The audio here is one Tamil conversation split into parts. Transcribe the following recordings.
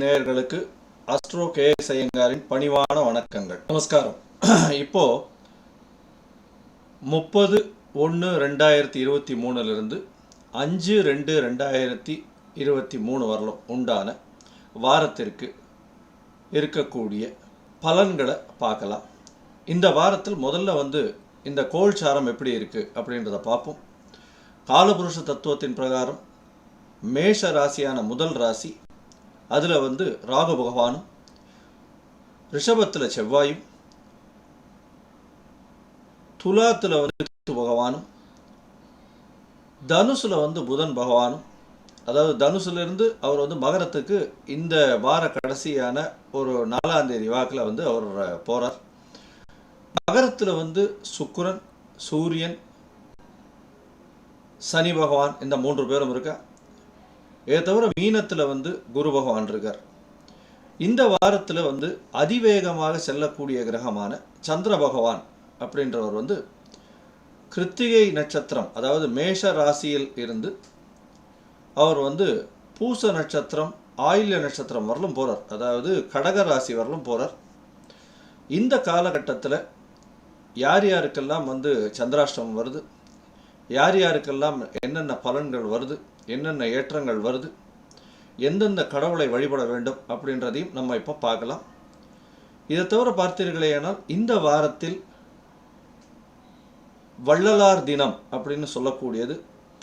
நேயர்களுக்கு அஸ்ட்ரோ கேஎஸ் ஐயங்காரின் பணிவான வணக்கங்கள். நமஸ்காரம். இப்போ 30/1/2023 5/2/2023 வரலும் உண்டான வாரத்திற்கு இருக்கக்கூடிய பலன்களை பார்க்கலாம். இந்த வாரத்தில் முதல்ல இந்த கோல்சாரம் எப்படி இருக்கு அப்படின்றத பார்ப்போம். காலபுருஷ தத்துவத்தின் பிரகாரம் மேஷ ராசியான முதல் ராசி, அதில் ராகு பகவானும், ரிஷபத்தில் செவ்வாயும், துலாத்தில் கேது பகவானும், தனுசுல புதன் பகவானும், அதாவது தனுசுலேருந்து அவர் மகரத்துக்கு இந்த வார கடைசியான ஒரு 4ஆம் தேதி வாக்கில் அவர் போகிறார். மகரத்தில் சுக்கிரன், சூரியன், சனி பகவான் இந்த 3 பேரும் இருக்கா. இதை தவிர மீனத்தில் குரு பகவான் இருக்கார். இந்த வாரத்தில் அதிவேகமாக செல்லக்கூடிய கிரகமான சந்திர பகவான் அப்படின்றவர் கிருத்திகை நட்சத்திரம், அதாவது மேஷ ராசியில் இருந்து அவர் பூச நட்சத்திரம், ஆயில்ய நட்சத்திரம் வரலும் போகிறார். அதாவது கடக ராசி வரலும் போகிறார். இந்த காலகட்டத்தில் யார் யாருக்கெல்லாம் சந்திராஷ்டமம் வருது, யார் யாருக்கெல்லாம் என்னென்ன பலன்கள் வருது, என்னென்ன ஏற்றங்கள் வருது, எந்தெந்த கடவுளை வழிபட வேண்டும் அப்படின்றதையும் நம்ம இப்போ பார்க்கலாம். இதை தவிர பார்த்தீர்களேனால் இந்த வாரத்தில் வள்ளலார் தினம் அப்படின்னு சொல்லக்கூடியது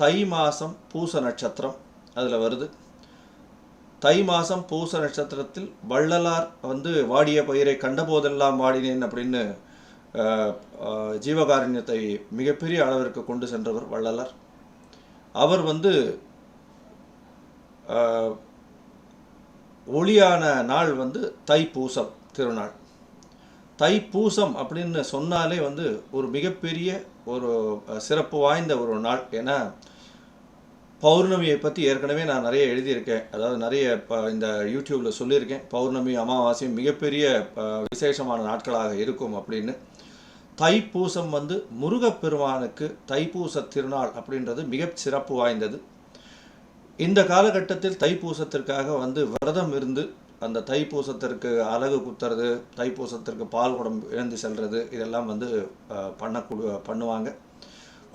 தை மாதம் பூச நட்சத்திரம் அதில் வருது. தை மாதம் பூச நட்சத்திரத்தில் வள்ளலார் வாடிய பயிரை கண்டபோதெல்லாம் வாடினேன் அப்படின்னு ஜீவகாருண்யத்தை மிகப்பெரிய அளவிற்கு கொண்டு சென்றவர் வள்ளலார். அவர் ஒளியான நாள் தைப்பூசம் திருநாள். தைப்பூசம் அப்படின்னு சொன்னாலே ஒரு மிகப்பெரிய ஒரு சிறப்பு வாய்ந்த ஒரு நாள். ஏன்னா பௌர்ணமியை பற்றி ஏற்கனவே நான் நிறைய எழுதியிருக்கேன், அதாவது நிறைய இந்த யூடியூப்பில் சொல்லியிருக்கேன். பௌர்ணமி அமாவாசையும் மிகப்பெரிய விசேஷமான நாட்களாக இருக்கும் அப்படின்னு. தைப்பூசம் முருகப்பெருமானுக்கு தைப்பூச திருநாள் அப்படின்றது மிக சிறப்பு வாய்ந்தது. இந்த காலகட்டத்தில் தைப்பூசத்திற்காக விரதம் இருந்து அந்த தைப்பூசத்திற்கு அலகு குத்துறது, தைப்பூசத்திற்கு பால் குடம் எழுந்து செல்வது, இதெல்லாம் பண்ணுவாங்க.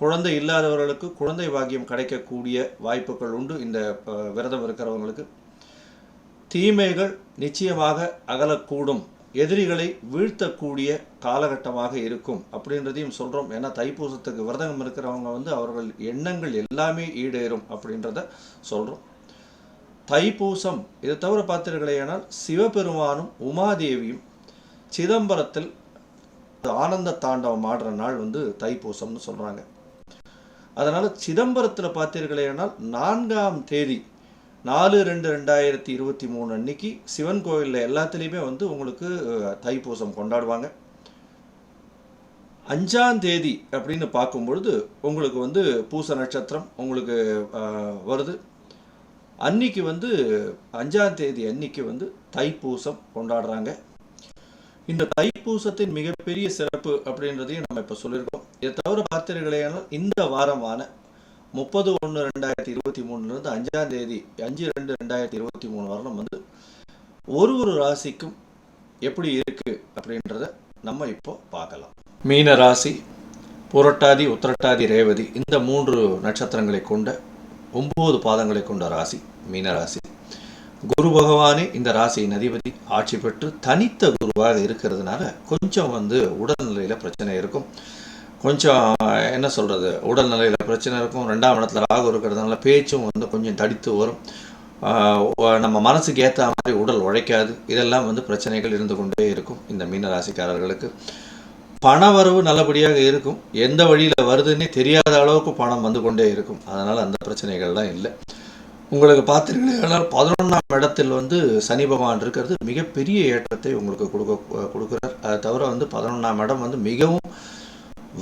குழந்தை இல்லாதவர்களுக்கு குழந்தை பாக்கியம் கிடைக்கக்கூடிய வாய்ப்புகள் உண்டு. இந்த விரதம் இருக்கிறவங்களுக்கு தீமைகள் நிச்சயமாக அகலக்கூடும், எதிரிகளை வீழ்த்தக்கூடிய காலகட்டமாக இருக்கும் அப்படின்றதையும் சொல்கிறோம். ஏன்னா தைப்பூசத்துக்கு விரதம் இருக்கிறவங்க அவர்கள் எண்ணங்கள் எல்லாமே ஈடேறும் அப்படின்றத சொல்கிறோம். தைப்பூசம் இதை தவிர பார்த்தீர்களேனால் சிவபெருமானும் உமாதேவியும் சிதம்பரத்தில் ஆனந்த தாண்டவம் ஆடுற நாள் தைப்பூசம்னு சொல்கிறாங்க. அதனால் சிதம்பரத்தில் பார்த்தீர்களேனால் 4ஆம் தேதி 4/2/2023 அன்னைக்கு சிவன் கோயிலில் எல்லாத்துலேயுமே உங்களுக்கு தைப்பூசம் கொண்டாடுவாங்க. 5ஆம் தேதி அப்படின்னு பார்க்கும்பொழுது உங்களுக்கு பூச நட்சத்திரம் உங்களுக்கு வருது. அன்னைக்கு 5ஆம் தேதி அன்னைக்கு தைப்பூசம் கொண்டாடுறாங்க. இந்த தைப்பூசத்தின் மிகப்பெரிய சிறப்பு அப்படின்றதையும் நம்ம இப்போ சொல்லியிருக்கோம். இதை தவிர பார்த்தீர்களேனால் இந்த வாரமான 30/1/2023 5ஆம் தேதி 5/2/2023 வரலும் ஒரு ராசிக்கும் எப்படி இருக்கு அப்படின்றத நம்ம இப்போ பார்க்கலாம். மீன ராசி, புரட்டாதி, உத்திரட்டாதி, ரேவதி இந்த 3 நட்சத்திரங்களை கொண்ட 9 பாதங்களை கொண்ட ராசி மீனராசி. குரு பகவானே இந்த ராசியின் அதிபதி, ஆட்சி பெற்று தனித்த குருவாக இருக்கிறதுனால கொஞ்சம் உடல்நிலையில் பிரச்சனை இருக்கும். கொஞ்சம் என்ன சொல்கிறது, உடல்நிலையில் பிரச்சனை இருக்கும். 2ஆம் இடத்துல ராகு இருக்கிறதுனால பேச்சும் கொஞ்சம் தடித்து வரும். நம்ம மனசுக்கு ஏற்ற மாதிரி உடல் உழைக்காது. இதெல்லாம் பிரச்சனைகள் இருந்து கொண்டே இருக்கும். இந்த மீனராசிக்காரர்களுக்கு பண வரவு நல்லபடியாக இருக்கும். எந்த வழியில் வருதுன்னே தெரியாத அளவுக்கு பணம் கொண்டே இருக்கும். அதனால் அந்த பிரச்சனைகள்லாம் இல்லை. உங்களுக்கு பார்த்தீர்களால் 11ஆம் இடத்தில் சனி பகவான் இருக்கிறது மிகப்பெரிய ஏற்றத்தை உங்களுக்கு கொடுக்குறார். அதை தவிர 11ஆம் இடம் மிகவும்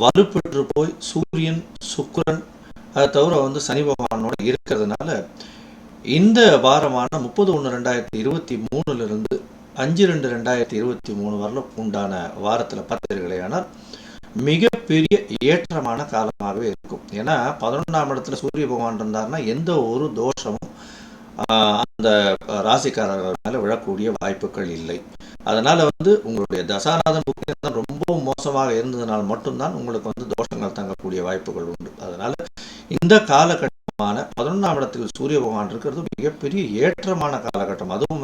வலுப்பெற்று போய் சூரியன், சுக்கிரன், அதை தவிர சனி பகவானோட இருக்கிறதுனால இந்த வாரமான 30/1/2023 5/2/2023 வரலும் உண்டான வாரத்தில் பார்த்தீர்களேனால் மிகப்பெரிய ஏற்றமான காலமாகவே இருக்கும். ஏன்னா 11ஆம் இடத்துல சூரிய பகவான் இருந்தாருன்னா எந்த ஒரு தோஷமும் அந்த ராசிக்காரர்கள் மேல விழக்கூடிய வாய்ப்புகள் இல்லை. அதனால உங்களுடைய தசாநாதன் புக்திதான் ரொம்ப மோசமாக இருந்ததுனால் மட்டும்தான் உங்களுக்கு தோஷங்கள் தங்கக்கூடிய வாய்ப்புகள் உண்டு. அதனால இந்த காலகட்டமான 11ஆம் இடத்தில் சூரிய பகவான் இருக்கிறது மிகப்பெரிய ஏற்றமான காலகட்டம். அதுவும்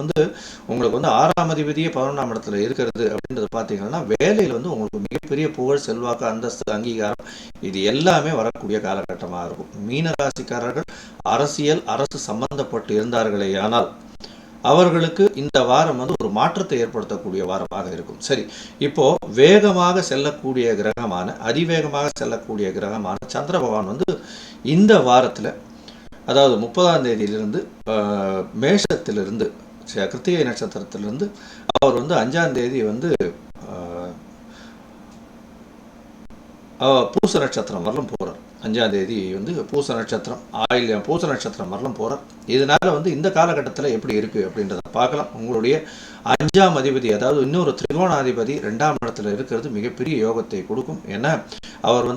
உங்களுக்கு 6ஆம் அதிபதியே 11ஆம் இடத்துல இருக்கிறது அப்படின்றது பார்த்தீங்கன்னா வேலையில் உங்களுக்கு மிகப்பெரிய புகழ், செல்வாக்கு, அந்தஸ்து, அங்கீகாரம் இது எல்லாமே வரக்கூடிய காலகட்டமாக இருக்கும். மீன ராசிக்காரர்கள் அரசியல், அரசு சம்பந்தப்பட்டு இருந்தார்களே ஆனால் அவர்களுக்கு இந்த வாரம் ஒரு மாற்றத்தை ஏற்படுத்தக்கூடிய வாரமாக இருக்கும். சரி, இப்போ வேகமாக செல்லக்கூடிய கிரகமான, அதிவேகமாக செல்லக்கூடிய கிரகமான சந்திர பகவான் இந்த வாரத்தில், அதாவது 30ஆம் தேதியிலிருந்து மேஷத்திலிருந்து, கிருத்திகை நட்சத்திரத்திலிருந்து அவர் 5ஆம் தேதி பூச நட்சத்திரம் வரலும் போகிறார். 5ஆம் தேதி பூச நட்சத்திரம், ஆயில்யம் பூச நட்சத்திரம் வரலும் போகிறார். இதனால இந்த காலகட்டத்தில் எப்படி இருக்குது அப்படின்றத பார்க்கலாம். உங்களுடைய 5ஆம் அதிபதி, அதாவது இன்னொரு திரிகோணாதிபதி 2ஆம் இடத்துல இருக்கிறது மிகப்பெரிய யோகத்தை கொடுக்கும். ஏன்னா அவர்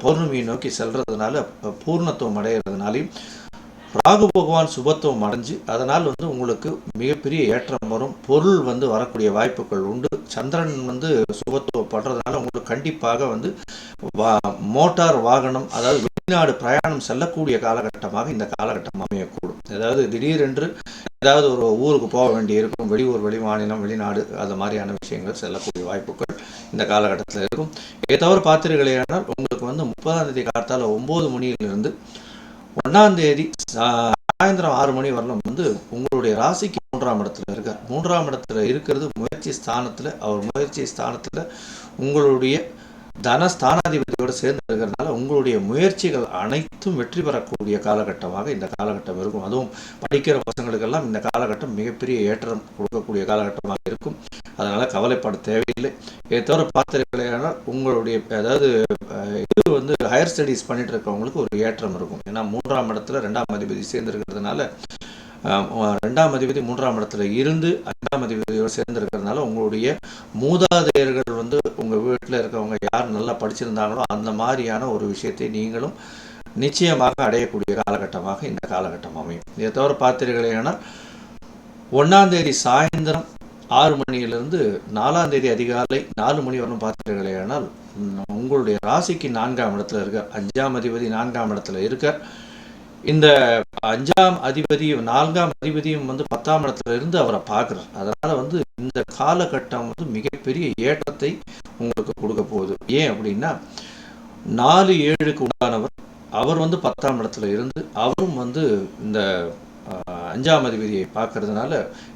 பௌர்ணமியை நோக்கி செல்றதுனால, பூர்ணத்துவம் அடைகிறதுனாலையும் ராகு பகவான் சுபத்துவம் அடைஞ்சு அதனால் உங்களுக்கு மிகப்பெரிய ஏற்றம் வரும். பொருள் வரக்கூடிய வாய்ப்புகள் உண்டு. சந்திரன் சுபத்துவம் படுறதுனால உங்களுக்கு கண்டிப்பாக மோட்டார் வாகனம், அதாவது வெளிநாடு பிரயாணம் செல்லக்கூடிய காலகட்டமாக இந்த காலகட்டம் அமையக்கூடும். அதாவது திடீரென்று ஏதாவது ஒரு ஊருக்கு போக வேண்டி இருக்கும், வெளியூர், வெளி மாநிலம், வெளிநாடு, அது மாதிரியான விஷயங்கள் செல்லக்கூடிய வாய்ப்புகள் இந்த காலகட்டத்தில் இருக்கும். இதை தவிர பார்த்தீர்களேனால் உங்களுக்கு 30ஆம் தேதி காலத்தால் 9 மணியிலிருந்து 1ஆம் தேதி சாயந்தரம் 6 மணி வரலும் உங்களுடைய ராசிக்கு 3ஆம் இடத்துல இருக்கார். 3ஆம் இடத்துல இருக்கிறது முயற்சி ஸ்தானத்தில். அவர் முயற்சி ஸ்தானத்தில் உங்களுடைய தனஸ்தானாதிபதியோடு சேர்ந்து இருக்கிறதுனால உங்களுடைய முயற்சிகள் அனைத்தும் வெற்றி பெறக்கூடிய காலகட்டமாக இந்த காலகட்டம் இருக்கும். அதுவும் படிக்கிற பசங்களுக்கெல்லாம் இந்த காலகட்டம் மிகப்பெரிய ஏற்றம் கொடுக்கக்கூடிய காலகட்டமாக இருக்கும். அதனால் கவலைப்பட தேவையில்லை. இதை தவிர பார்த்தீர்களேனால் உங்களுடைய, அதாவது இது ஹையர் ஸ்டடீஸ் பண்ணிட்டு இருக்கவங்களுக்கு ஒரு ஏற்றம் இருக்கும். ஏன்னா 3ஆம் இடத்துல 2ஆம் அதிபதி சேர்ந்துருக்கிறதுனால, 2ஆம் அதிபதி 3ஆம் இடத்துல இருந்து 5ஆம் அதிபதியோடு சேர்ந்துருக்கிறதுனால உங்களுடைய மூதாதையர்கள் உங்கள் வீட்டில் இருக்கவங்க யார் நல்லா படிச்சிருந்தாங்களோ அந்த மாதிரியான ஒரு விஷயத்தை நீங்களும் நிச்சயமாக அடையக்கூடிய காலகட்டமாக இந்த காலகட்டம் அமையும். இதை தவிர பார்த்தீர்களேனால் 1ஆம் தேதி சாயந்தரம் 6 மணியிலிருந்து 4ஆம் தேதி அதிகாலை 4 மணி வரணும் பார்த்தீர்களேனால் உங்களுடைய ராசிக்கு 4ஆம் இடத்துல இருக்க 5ஆம் அதிபதி 4ஆம் இடத்துல இருக்க, இந்த 5ஆம் அதிபதியும் 4ஆம் அதிபதியும் 10ஆம் இடத்துல இருந்து அவரை பார்க்குறார். அதனால் இந்த காலகட்டம் மிகப்பெரிய ஏற்றத்தை உங்களுக்கு கொடுக்க போகுது. ஏன் அப்படின்னா 4-7க்கு உண்டானவர் அவர் 10ஆம் இடத்துல இருந்து அவரும் இந்த 5ஆம் அதிபதியை பார்க்கறதுனால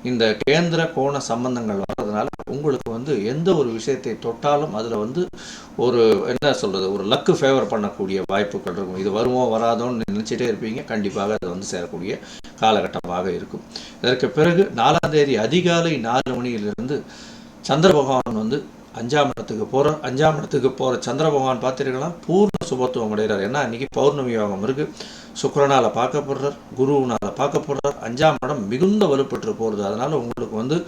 இந்த கேந்திர கோண சம்பந்தங்கள் வர்றதுனால உங்களுக்கு எந்த ஒரு விஷயத்தை தொட்டாலும் அதில் ஒரு என்ன சொல்கிறது, ஒரு லக்கு ஃபேவர் பண்ணக்கூடிய வாய்ப்புகள் இருக்கும். இது வருமோ வராதோன்னு நினச்சிட்டே இருப்பீங்க, கண்டிப்பாக அது சேரக்கூடிய காலகட்டமாக இருக்கும். இதற்கு பிறகு 4ஆம் தேதி அதிகாலை 4 மணியிலிருந்து சந்திர பகவான் 5ஆம் இடத்துக்கு போகிறார். 5ஆம் இடத்துக்கு போகிற சந்திர பகவான் பார்த்தீங்கன்னா பூர்ண சுபத்துவம் அடைகிறார். ஏன்னா இன்றைக்கி பௌர்ணமி யோகம் இருக்குது. சுக்கிரனால் பார்க்கப்படுறார், குருவினால் பார்க்கப்படுறார். 5ஆம் இடம் மிகுந்த வலுப்பெற்று போகிறது. அதனால் உங்களுக்கு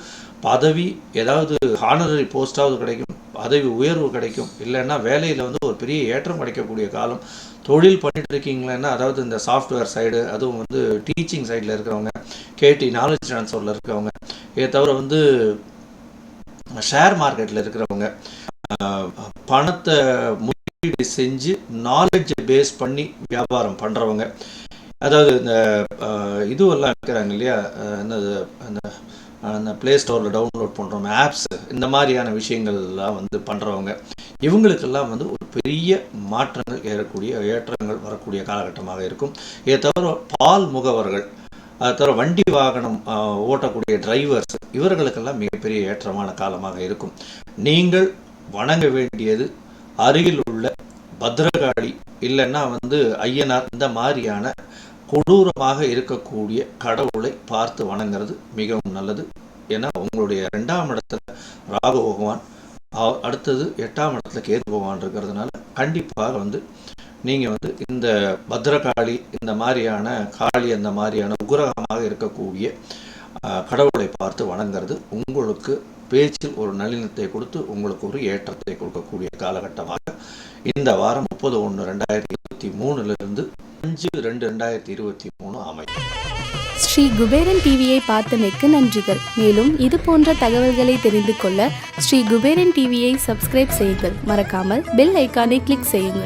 பதவி, ஏதாவது ஹானரரி போஸ்டாவது கிடைக்கும், பதவி உயர்வு கிடைக்கும். இல்லைன்னா வேலையில் ஒரு பெரிய ஏற்றம் கிடைக்கக்கூடிய காலம். தொழில் பண்ணிட்டு இருக்கீங்களேன்னா, அதாவது இந்த சாஃப்ட்வேர் சைடு, அதுவும் டீச்சிங் சைடில் இருக்கிறவங்க, கேடி நாலேஜ் ட்ரான்ஸ்ஃபரில் இருக்கிறவங்க, இதை தவிர ஷேர் மார்க்கெட்டில் இருக்கிறவங்க, பணத்தை முதலீடு செஞ்சு நாலேஜை பேஸ் பண்ணி வியாபாரம் பண்ணுறவங்க, அதாவது இந்த இதுவெல்லாம் இருக்கிறாங்க இல்லையா, என்னது அந்த ப்ளே ஸ்டோரில் டவுன்லோட் பண்ணுறவங்க ஆப்ஸ், இந்த மாதிரியான விஷயங்கள்லாம் பண்ணுறவங்க, இவங்களுக்கெல்லாம் ஒரு பெரிய மாற்றங்கள் ஏற்றங்கள் வரக்கூடிய காலகட்டமாக இருக்கும். இதை தவிர பால் முகவர்கள், அதை தவிர வண்டி வாகனம் ஓட்டக்கூடிய டிரைவர்ஸ், இவர்களுக்கெல்லாம் மிகப்பெரிய ஏற்றமான காலமாக இருக்கும். நீங்கள் வணங்க வேண்டியது அருகில் உள்ள பத்ரகாளி, இல்லைன்னா ஐயனார், இந்த மாதிரியான கொடூரமாக இருக்கக்கூடிய கடவுளை பார்த்து வணங்குறது மிகவும் நல்லது. ஏன்னா உங்களுடைய 2ஆம் இடத்துல ராகு பகவான், அடுத்தது 8ஆம் இடத்துல கேது பகவான் இருக்கிறதுனால கண்டிப்பாக நீங்கள் இந்த பத்ரகாளி, இந்த மாதிரியான காளி, அந்த மாதிரியான உக்ரகமாக இருக்கக்கூடிய கடவுளை பார்த்து வணங்குறது உங்களுக்கு பேச்சில் ஒரு நளினத்தை கொடுத்து உங்களுக்கு ஒரு ஏற்றத்தை கொடுக்கக்கூடிய காலகட்டமாக இந்த வாரம் 30/1/2023 5/2/2023 அமையும். ஸ்ரீ குபேரன் டிவியை பார்த்தமைக்கு நன்றிகள். மேலும் இது போன்ற தகவல்களை தெரிந்து கொள்ள ஸ்ரீ குபேரன் டிவியை சப்ஸ்கிரைப் செய்யுங்கள். மறக்காமல் பெல் ஐக்கானை கிளிக் செய்யுங்கள்.